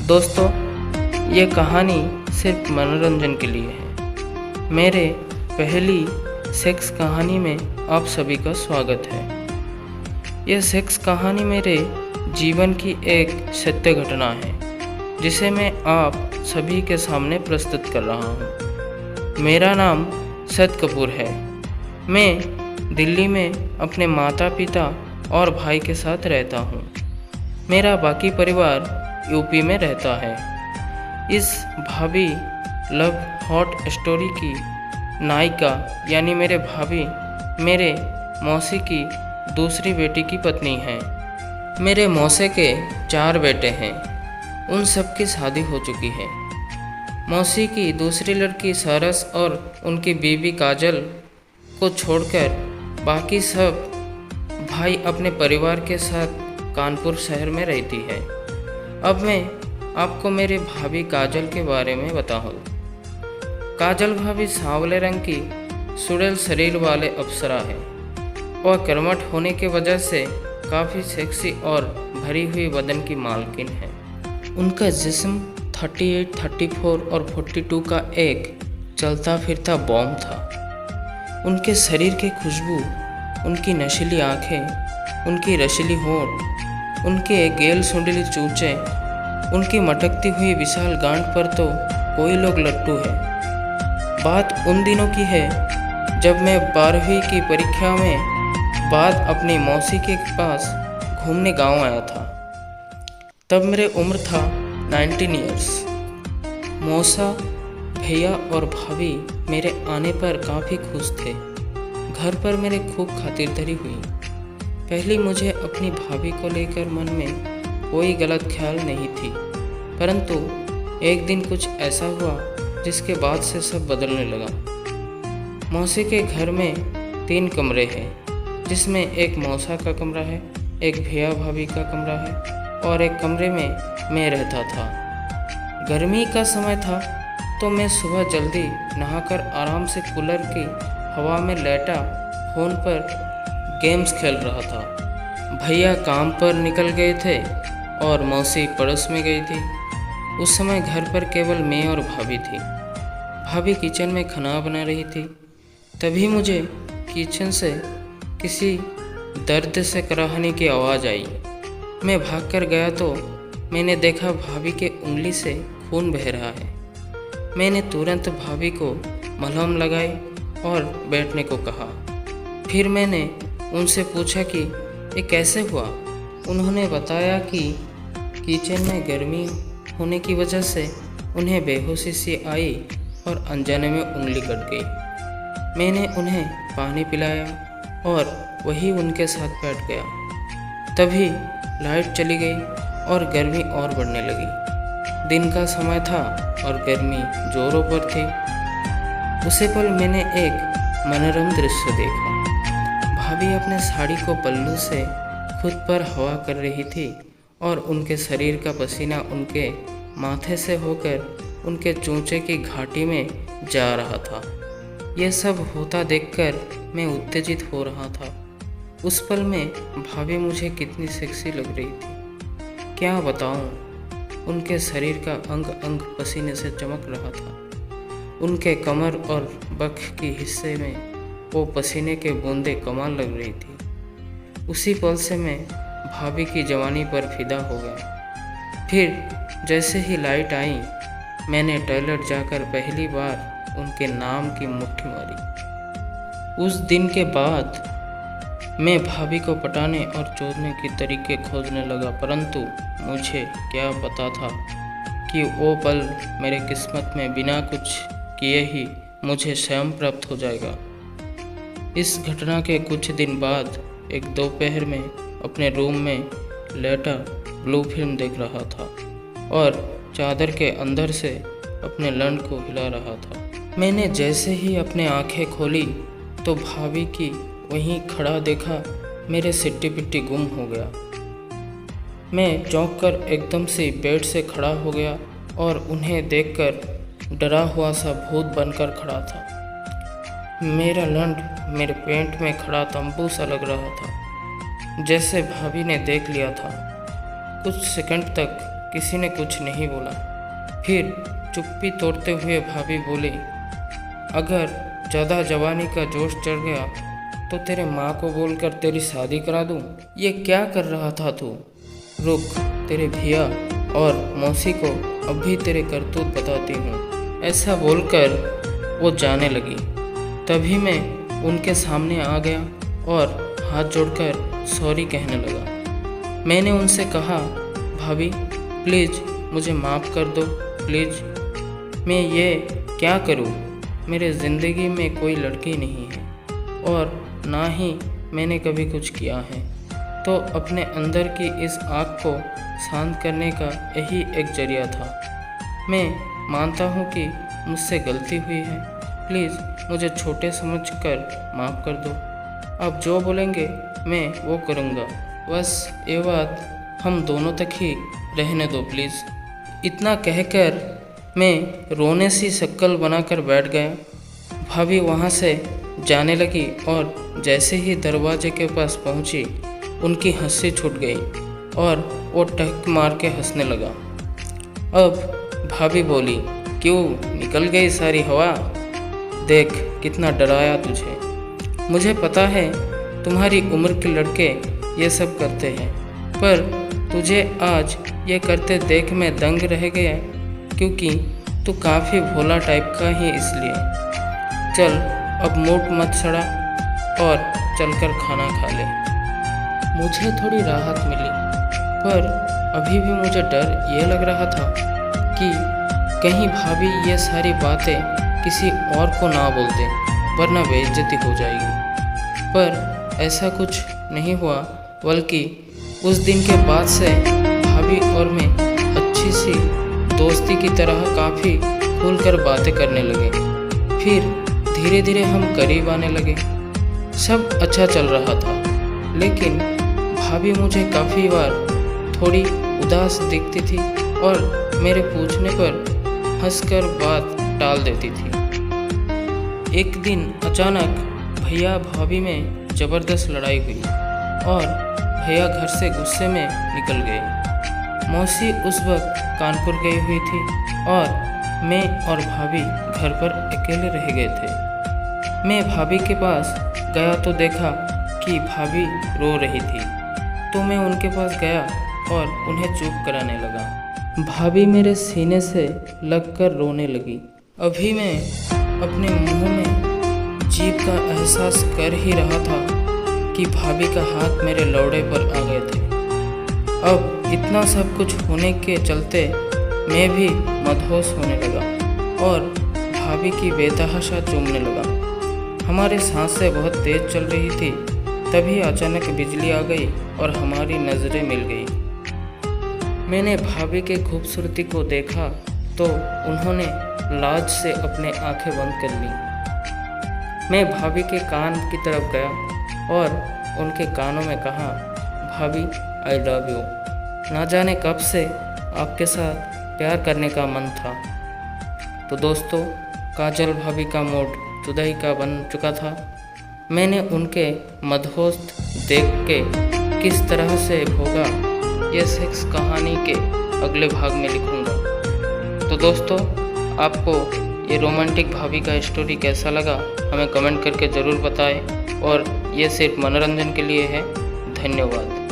दोस्तों, ये कहानी सिर्फ मनोरंजन के लिए है। मेरे पहली सेक्स कहानी में आप सभी का स्वागत है। यह सेक्स कहानी मेरे जीवन की एक सत्य घटना है, जिसे मैं आप सभी के सामने प्रस्तुत कर रहा हूँ। मेरा नाम सत कपूर है। मैं दिल्ली में अपने माता पिता और भाई के साथ रहता हूँ। मेरा बाकी परिवार यूपी में रहता है। इस भाभी लव हॉट स्टोरी की नायिका यानी मेरे भाभी मेरे मौसी की दूसरी बेटी की पत्नी है। मेरे मौसे के 4 बेटे हैं। उन सब की शादी हो चुकी है। मौसी की दूसरी लड़की सरस और उनकी बीवी काजल को छोड़कर बाकी सब भाई अपने परिवार के साथ कानपुर शहर में रहती है। अब मैं आपको मेरी भाभी काजल के बारे में बताऊँ। काजल भाभी सांवले रंग की सुडौल शरीर वाले अप्सरा है। वह कर्मठ होने की वजह से काफ़ी सेक्सी और भरी हुई बदन की मालकिन है। उनका जिस्म 38, 34 और 42 का एक चलता फिरता बॉम्ब था। उनके शरीर की खुशबू, उनकी नशीली आँखें, उनकी रसीली होंठ, उनके गेल सुंडली चूंचे, उनकी मटकती हुई विशाल गांठ पर तो कोई लोग लट्टू है। बात उन दिनों की है जब मैं 12वीं की परीक्षा में बाद अपनी मौसी के पास घूमने गांव आया था। तब मेरे उम्र था 19 ईयर्स। मौसा, भैया और भाभी मेरे आने पर काफ़ी खुश थे। घर पर मेरे खूब खातिरदारी हुई। पहले मुझे अपनी भाभी को लेकर मन में कोई गलत ख्याल नहीं थी, परंतु एक दिन कुछ ऐसा हुआ जिसके बाद से सब बदलने लगा। मौसी के घर में 3 कमरे हैं, जिसमें एक मौसा का कमरा है, एक भैया भाभी का कमरा है और एक कमरे में मैं रहता था। गर्मी का समय था तो मैं सुबह जल्दी नहाकर आराम से कूलर की हवा में लेटा फोन पर गेम्स खेल रहा था। भैया काम पर निकल गए थे और मौसी पड़ोस में गई थी। उस समय घर पर केवल मैं और भाभी थी। भाभी किचन में खाना बना रही थी। तभी मुझे किचन से किसी दर्द से कराहने की आवाज़ आई। मैं भागकर गया तो मैंने देखा भाभी के उंगली से खून बह रहा है। मैंने तुरंत भाभी को मलहम लगाई और बैठने को कहा। फिर मैंने उनसे पूछा कि ये कैसे हुआ। उन्होंने बताया कि किचन में गर्मी होने की वजह से उन्हें बेहोशी सी आई और अनजाने में उंगली कट गई। मैंने उन्हें पानी पिलाया और वही उनके साथ बैठ गया। तभी लाइट चली गई और गर्मी और बढ़ने लगी। दिन का समय था और गर्मी जोरों पर थी। उसी पल मैंने एक मनोरम दृश्य देखा। भाभी अपने साड़ी को पल्लू से खुद पर हवा कर रही थी और उनके शरीर का पसीना उनके माथे से होकर उनके चूंचे की घाटी में जा रहा था। यह सब होता देखकर मैं उत्तेजित हो रहा था। उस पल में भाभी मुझे कितनी सेक्सी लग रही थी, क्या बताऊं। उनके शरीर का अंग अंग पसीने से चमक रहा था। उनके कमर और बख के हिस्से में वो पसीने के बूंदे कमाल लग रही थी। उसी पल से मैं भाभी की जवानी पर फिदा हो गया। फिर जैसे ही लाइट आई, मैंने टॉयलेट जाकर पहली बार उनके नाम की मुट्ठी मारी। उस दिन के बाद मैं भाभी को पटाने और चोदने के तरीके खोजने लगा, परंतु मुझे क्या पता था कि वो पल मेरे किस्मत में बिना कुछ किए ही मुझे स्वयं प्राप्त हो जाएगा। इस घटना के कुछ दिन बाद एक दोपहर में अपने रूम में लेटा ब्लू फिल्म देख रहा था और चादर के अंदर से अपने लंड को हिला रहा था। मैंने जैसे ही अपने आंखें खोली तो भाभी की वहीं खड़ा देखा। मेरे सिट्टी पिट्टी गुम हो गया। मैं चौंक कर एकदम से बेड से खड़ा हो गया और उन्हें देखकर डरा हुआ सा भूत बनकर खड़ा था। मेरा लंड मेरे पेंट में खड़ा तंबू सा लग रहा था, जैसे भाभी ने देख लिया था। कुछ सेकंड तक किसी ने कुछ नहीं बोला। फिर चुप्पी तोड़ते हुए भाभी बोली, अगर ज़्यादा जवानी का जोश चढ़ गया तो तेरे माँ को बोलकर तेरी शादी करा दूँ। ये क्या कर रहा था तू? रुक, तेरे भैया और मौसी को अब भी तेरे करतूत बताती हूँ। ऐसा बोलकर वो जाने लगी। तभी मैं उनके सामने आ गया और हाथ जोड़कर सॉरी कहने लगा। मैंने उनसे कहा, भाभी प्लीज़ मुझे माफ़ कर दो प्लीज़। मैं ये क्या करूँ? मेरे ज़िंदगी में कोई लड़की नहीं है और ना ही मैंने कभी कुछ किया है। तो अपने अंदर की इस आग को शांत करने का यही एक जरिया था। मैं मानता हूँ कि मुझसे गलती हुई है। प्लीज़ मुझे छोटे समझकर माफ़ कर दो। आप जो बोलेंगे मैं वो करूँगा। बस ये बात हम दोनों तक ही रहने दो प्लीज़। इतना कहकर मैं रोने सी शक्ल बनाकर बैठ गया। भाभी वहाँ से जाने लगी और जैसे ही दरवाजे के पास पहुँची उनकी हंसी छूट गई और वो टहक मार के हंसने लगा। अब भाभी बोली, क्यों निकल गई सारी हवा? देख कितना डराया तुझे। मुझे पता है तुम्हारी उम्र के लड़के ये सब करते हैं, पर तुझे आज ये करते देख मैं दंग रह गया, क्योंकि तू काफ़ी भोला टाइप का ही इसलिए। चल अब मूड मत सड़ा और चलकर खाना खा ले। मुझे थोड़ी राहत मिली, पर अभी भी मुझे डर ये लग रहा था कि कहीं भाभी ये सारी बातें किसी और को ना बोल दे, वरना बेइज्जती हो जाएगी। पर ऐसा कुछ नहीं हुआ, बल्कि उस दिन के बाद से भाभी और मैं अच्छी सी दोस्ती की तरह काफ़ी खुलकर बातें करने लगे। फिर धीरे धीरे हम करीब आने लगे। सब अच्छा चल रहा था, लेकिन भाभी मुझे काफ़ी बार थोड़ी उदास दिखती थी और मेरे पूछने पर हंसकर बात टाल देती थी। एक दिन अचानक भैया भाभी में ज़बरदस्त लड़ाई हुई और भैया घर से गुस्से में निकल गए। मौसी उस वक्त कानपुर गई हुई थी और मैं और भाभी घर पर अकेले रह गए थे। मैं भाभी के पास गया तो देखा कि भाभी रो रही थी, तो मैं उनके पास गया और उन्हें चुप कराने लगा। भाभी मेरे सीने से लगकर रोने लगी। अभी मैं अपने मुंह में जीभ का एहसास कर ही रहा था कि भाभी का हाथ मेरे लौड़े पर आ गए थे। अब इतना सब कुछ होने के चलते मैं भी मदहोश होने लगा और भाभी की बेतहाशा चूमने लगा। हमारी सांसें बहुत तेज चल रही थी। तभी अचानक बिजली आ गई और हमारी नज़रें मिल गई। मैंने भाभी के खूबसूरती को देखा तो उन्होंने लाज से अपने आंखें बंद कर ली। मैं भाभी के कान की तरफ गया और उनके कानों में कहा, भाभी आई लव यू। ना जाने कब से आपके साथ प्यार करने का मन था। तो दोस्तों, काजल भाभी का मूड जुदाई का बन चुका था। मैंने उनके मदहोश देख के किस तरह से भोगा, ये सेक्स कहानी के अगले भाग में लिखूंगा। तो दोस्तों, आपको ये रोमांटिक भाभी का स्टोरी कैसा लगा हमें कमेंट करके ज़रूर बताएं और ये सिर्फ मनोरंजन के लिए है। धन्यवाद।